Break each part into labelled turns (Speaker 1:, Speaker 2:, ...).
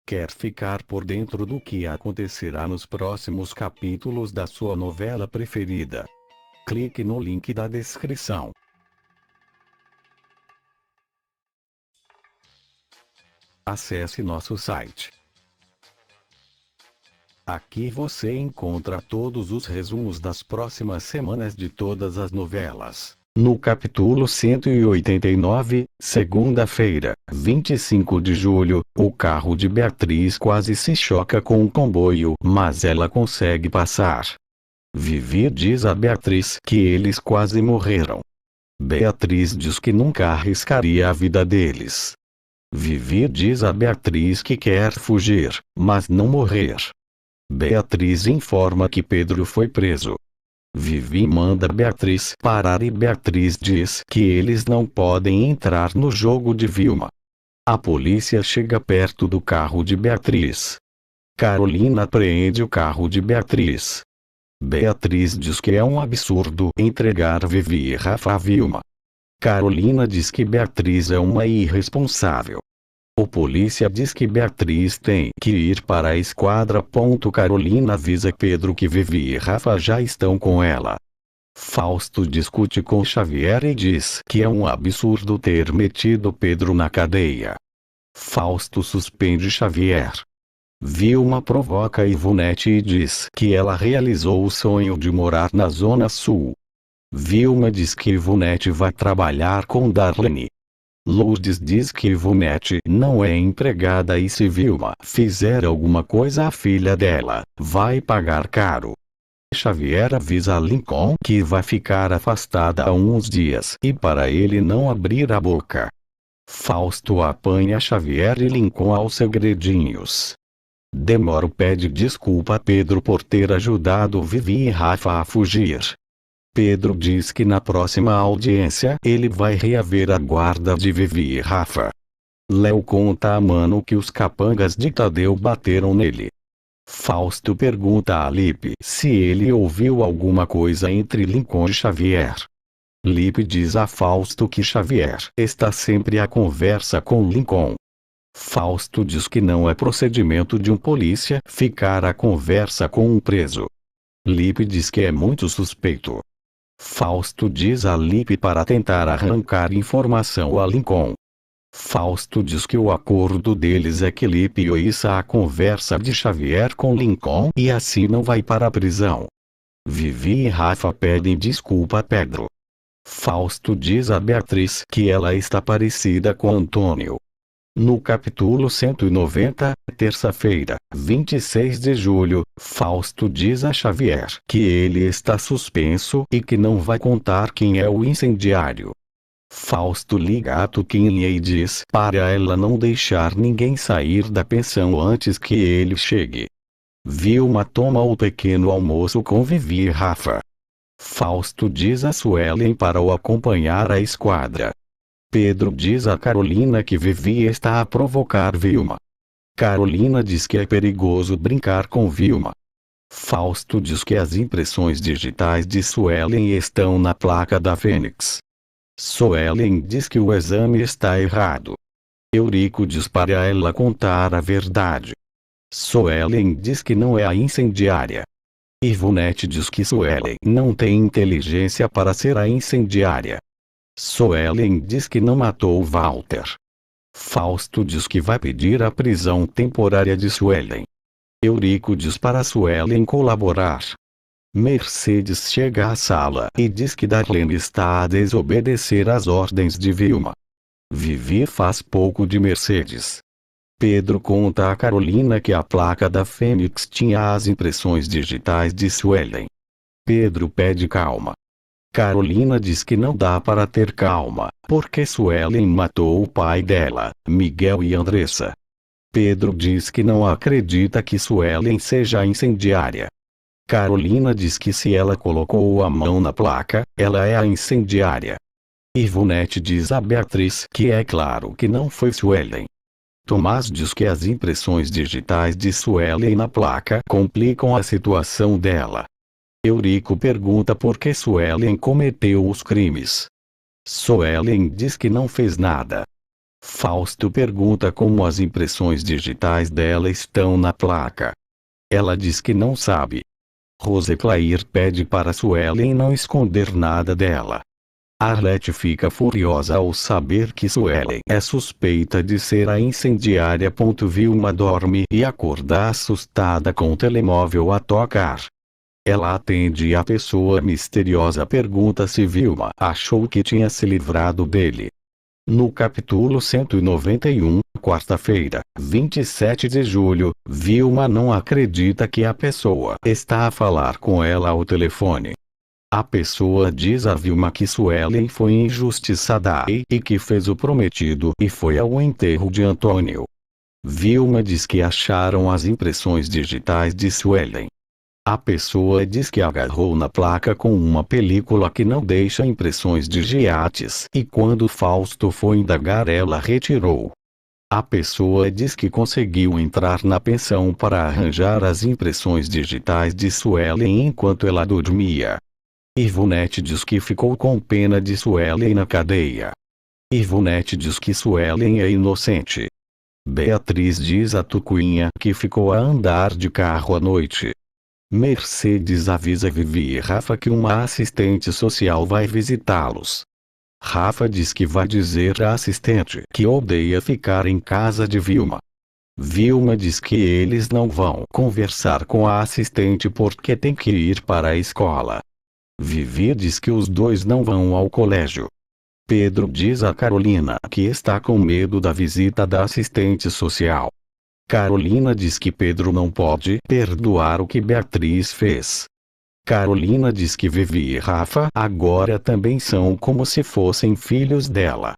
Speaker 1: Quer ficar por dentro do que acontecerá nos próximos capítulos da sua novela preferida? Clique no link da descrição. Acesse nosso site. Aqui você encontra todos os resumos das próximas semanas de todas as novelas. No capítulo 189, segunda-feira, 25 de julho, o carro de Beatriz quase se choca com um comboio, mas ela consegue passar. Vivi diz a Beatriz que eles quase morreram. Beatriz diz que nunca arriscaria a vida deles. Vivi diz a Beatriz que quer fugir, mas não morrer. Beatriz informa que Pedro foi preso. Vivi manda Beatriz parar e Beatriz diz que eles não podem entrar no jogo de Vilma. A polícia chega perto do carro de Beatriz. Carolina apreende o carro de Beatriz. Beatriz diz que é um absurdo entregar Vivi e Rafa a Vilma. Carolina diz que Beatriz é uma irresponsável. O polícia diz que Beatriz tem que ir para a esquadra. Carolina avisa Pedro que Vivi e Rafa já estão com ela. Fausto discute com Xavier e diz que é um absurdo ter metido Pedro na cadeia. Fausto suspende Xavier. Vilma provoca Ivonete e diz que ela realizou o sonho de morar na Zona Sul. Vilma diz que Ivonete vai trabalhar com Darlene. Lourdes diz que Ivonete não é empregada e se Vilma fizer alguma coisa à filha dela, vai pagar caro. Xavier avisa a Lincoln que vai ficar afastada há uns dias e para ele não abrir a boca. Fausto apanha Xavier e Lincoln aos segredinhos. Demoro pede desculpa a Pedro por ter ajudado Vivi e Rafa a fugir. Pedro diz que na próxima audiência ele vai reaver a guarda de Vivi e Rafa. Léo conta a Mano que os capangas de Tadeu bateram nele. Fausto pergunta a Lipe se ele ouviu alguma coisa entre Lincoln e Xavier. Lipe diz a Fausto que Xavier está sempre à conversa com Lincoln. Fausto diz que não é procedimento de um polícia ficar à conversa com um preso. Lipe diz que é muito suspeito. Fausto diz a Lipe para tentar arrancar informação a Lincoln. Fausto diz que o acordo deles é que Lipe ouça a conversa de Xavier com Lincoln e assim não vai para a prisão. Vivi e Rafa pedem desculpa a Pedro. Fausto diz a Beatriz que ela está parecida com Antônio. No capítulo 190, terça-feira, 26 de julho, Fausto diz a Xavier que ele está suspenso e que não vai contar quem é o incendiário. Fausto liga a Tuquinha e diz para ela não deixar ninguém sair da pensão antes que ele chegue. Vilma toma o pequeno almoço com Vivi e Rafa. Fausto diz a Suelen para o acompanhar à esquadra. Pedro diz a Carolina que Vivi está a provocar Vilma. Carolina diz que é perigoso brincar com Vilma. Fausto diz que as impressões digitais de Suelen estão na placa da Fênix. Suelen diz que o exame está errado. Eurico diz para ela contar a verdade. Suelen diz que não é a incendiária. Ivonete diz que Suelen não tem inteligência para ser a incendiária. Suelen diz que não matou Walter. Fausto diz que vai pedir a prisão temporária de Suelen. Eurico diz para Suelen colaborar. Mercedes chega à sala e diz que Darlene está a desobedecer às ordens de Vilma. Vivi faz pouco de Mercedes. Pedro conta a Carolina que a placa da Fênix tinha as impressões digitais de Suelen. Pedro pede calma. Carolina diz que não dá para ter calma, porque Suelen matou o pai dela, Miguel e Andressa. Pedro diz que não acredita que Suelen seja incendiária. Carolina diz que se ela colocou a mão na placa, ela é a incendiária. Ivonete diz a Beatriz que é claro que não foi Suelen. Tomás diz que as impressões digitais de Suelen na placa complicam a situação dela. Eurico pergunta por que Suelen cometeu os crimes. Suelen diz que não fez nada. Fausto pergunta como as impressões digitais dela estão na placa. Ela diz que não sabe. Roseclair pede para Suelen não esconder nada dela. Arlete fica furiosa ao saber que Suelen é suspeita de ser a incendiária. Vilma dorme e acorda assustada com o telemóvel a tocar. Ela atende e a pessoa misteriosa pergunta se Vilma achou que tinha se livrado dele. No capítulo 191, quarta-feira, 27 de julho, Vilma não acredita que a pessoa está a falar com ela ao telefone. A pessoa diz a Vilma que Suelen foi injustiçada e que fez o prometido e foi ao enterro de Antônio. Vilma diz que acharam as impressões digitais de Suelen. A pessoa diz que agarrou na placa com uma película que não deixa impressões digitais e quando Fausto foi indagar ela retirou. A pessoa diz que conseguiu entrar na pensão para arranjar as impressões digitais de Suelen enquanto ela dormia. Ivonete diz que ficou com pena de Suelen na cadeia. Ivonete diz que Suelen é inocente. Beatriz diz a Tucuinha que ficou a andar de carro à noite. Mercedes avisa Vivi e Rafa que uma assistente social vai visitá-los. Rafa diz que vai dizer à assistente que odeia ficar em casa de Vilma. Vilma diz que eles não vão conversar com a assistente porque tem que ir para a escola. Vivi diz que os dois não vão ao colégio. Pedro diz a Carolina que está com medo da visita da assistente social. Carolina diz que Pedro não pode perdoar o que Beatriz fez. Carolina diz que Vivi e Rafa agora também são como se fossem filhos dela.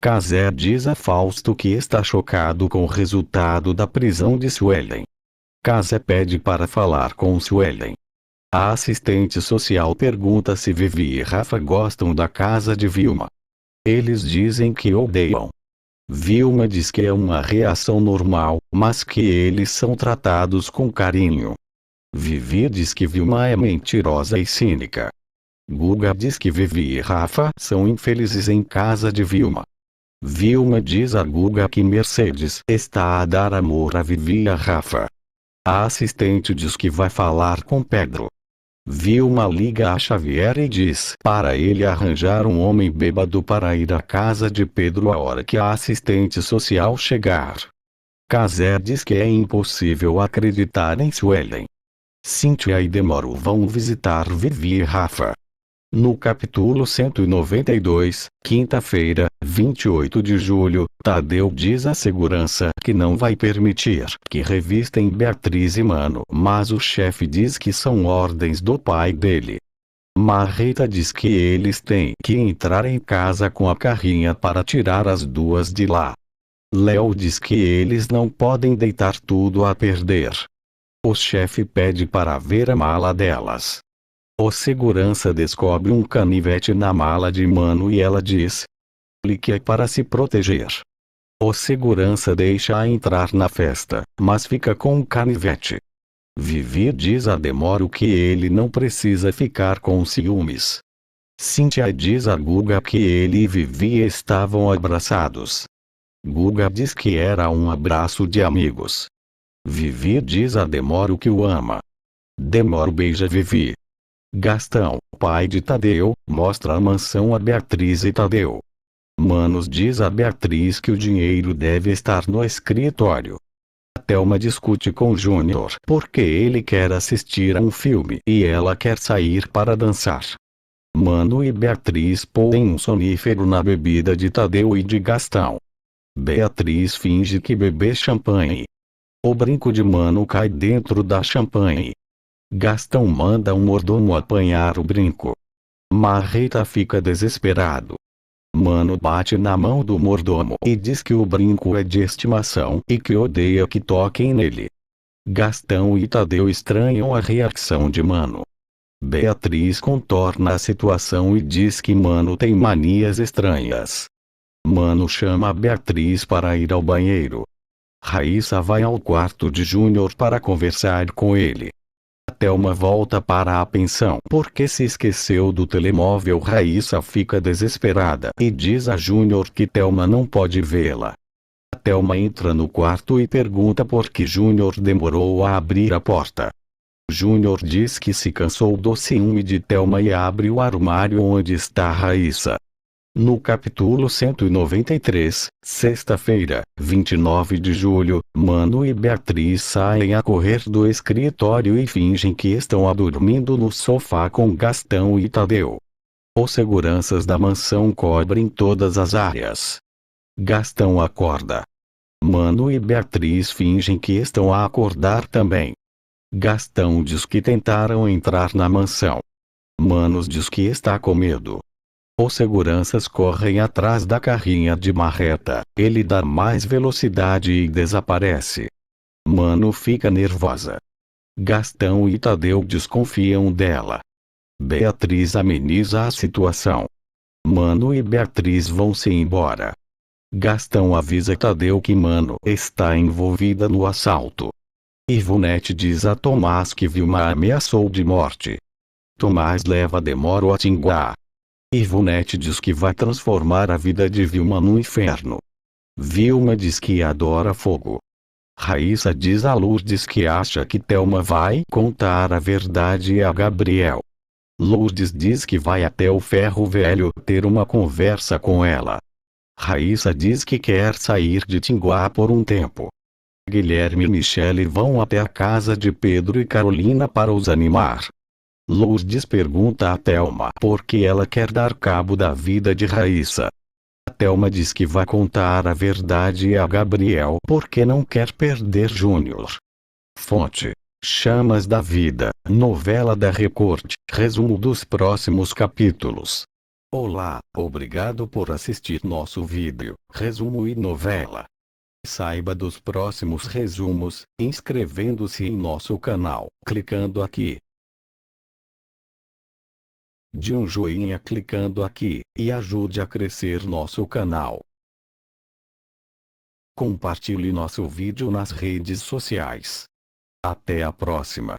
Speaker 1: Casé diz a Fausto que está chocado com o resultado da prisão de Suelen. Casé pede para falar com Suelen. A assistente social pergunta se Vivi e Rafa gostam da casa de Vilma. Eles dizem que odeiam. Vilma diz que é uma reação normal, mas que eles são tratados com carinho. Vivi diz que Vilma é mentirosa e cínica. Guga diz que Vivi e Rafa são infelizes em casa de Vilma. Vilma diz a Guga que Mercedes está a dar amor a Vivi e a Rafa. A assistente diz que vai falar com Pedro. Vilma liga a Xavier e diz para ele arranjar um homem bêbado para ir à casa de Pedro a hora que a assistente social chegar. Casé diz que é impossível acreditar em Suelen. Cíntia e Demoro vão visitar Vivi e Rafa. No capítulo 192, quinta-feira, 28 de julho, Tadeu diz à segurança que não vai permitir que revistem Beatriz e Mano, mas o chefe diz que são ordens do pai dele. Marreta diz que eles têm que entrar em casa com a carrinha para tirar as duas de lá. Léo diz que eles não podem deitar tudo a perder. O chefe pede para ver a mala delas. O segurança descobre um canivete na mala de Mano e ela diz que é para se proteger. O segurança deixa-a entrar na festa, mas fica com um canivete. Vivi diz a Demoro que ele não precisa ficar com ciúmes. Cíntia diz a Guga que ele e Vivi estavam abraçados. Guga diz que era um abraço de amigos. Vivi diz a Demoro que o ama. Demoro beija Vivi. Gastão, pai de Tadeu, mostra a mansão a Beatriz e Tadeu. Manos diz a Beatriz que o dinheiro deve estar no escritório. Thelma discute com Júnior porque ele quer assistir a um filme e ela quer sair para dançar. Mano e Beatriz põem um sonífero na bebida de Tadeu e de Gastão. Beatriz finge que bebe champanhe. O brinco de Mano cai dentro da champanhe. Gastão manda um mordomo apanhar o brinco. Marreta fica desesperado. Mano bate na mão do mordomo e diz que o brinco é de estimação e que odeia que toquem nele. Gastão e Tadeu estranham a reação de Mano. Beatriz contorna a situação e diz que Mano tem manias estranhas. Mano chama a Beatriz para ir ao banheiro. Raíssa vai ao quarto de Júnior para conversar com ele. A Thelma volta para a pensão porque se esqueceu do telemóvel. Raíssa fica desesperada e diz a Júnior que Thelma não pode vê-la. A Thelma entra no quarto e pergunta por que Júnior demorou a abrir a porta. Júnior diz que se cansou do ciúme de Thelma e abre o armário onde está Raíssa. No capítulo 193, sexta-feira, 29 de julho, Mano e Beatriz saem a correr do escritório e fingem que estão dormindo no sofá com Gastão e Tadeu. Os seguranças da mansão cobrem todas as áreas. Gastão acorda. Mano e Beatriz fingem que estão a acordar também. Gastão diz que tentaram entrar na mansão. Manos diz que está com medo. Os seguranças correm atrás da carrinha de marreta. Ele dá mais velocidade e desaparece. Mano fica nervosa. Gastão e Tadeu desconfiam dela. Beatriz ameniza a situação. Mano e Beatriz vão-se embora. Gastão avisa Tadeu que Mano está envolvida no assalto. Ivonete diz a Tomás que Vilma a ameaçou de morte. Tomás leva Demoro a Tinguá. Ivonete diz que vai transformar a vida de Vilma no inferno. Vilma diz que adora fogo. Raíssa diz a Lourdes que acha que Thelma vai contar a verdade a Gabriel. Lourdes diz que vai até o Ferro Velho ter uma conversa com ela. Raíssa diz que quer sair de Tinguá por um tempo. Guilherme e Michele vão até a casa de Pedro e Carolina para os animar. Lourdes pergunta a Thelma por que ela quer dar cabo da vida de Raíssa. A Thelma diz que vai contar a verdade a Gabriel porque não quer perder Júnior. Fonte: Chamas da Vida, novela da Record. Resumo dos próximos capítulos. Olá, obrigado por assistir nosso vídeo, resumo e novela. Saiba dos próximos resumos, inscrevendo-se em nosso canal, clicando aqui. De um joinha clicando aqui, e ajude a crescer nosso canal. Compartilhe nosso vídeo nas redes sociais. Até a próxima.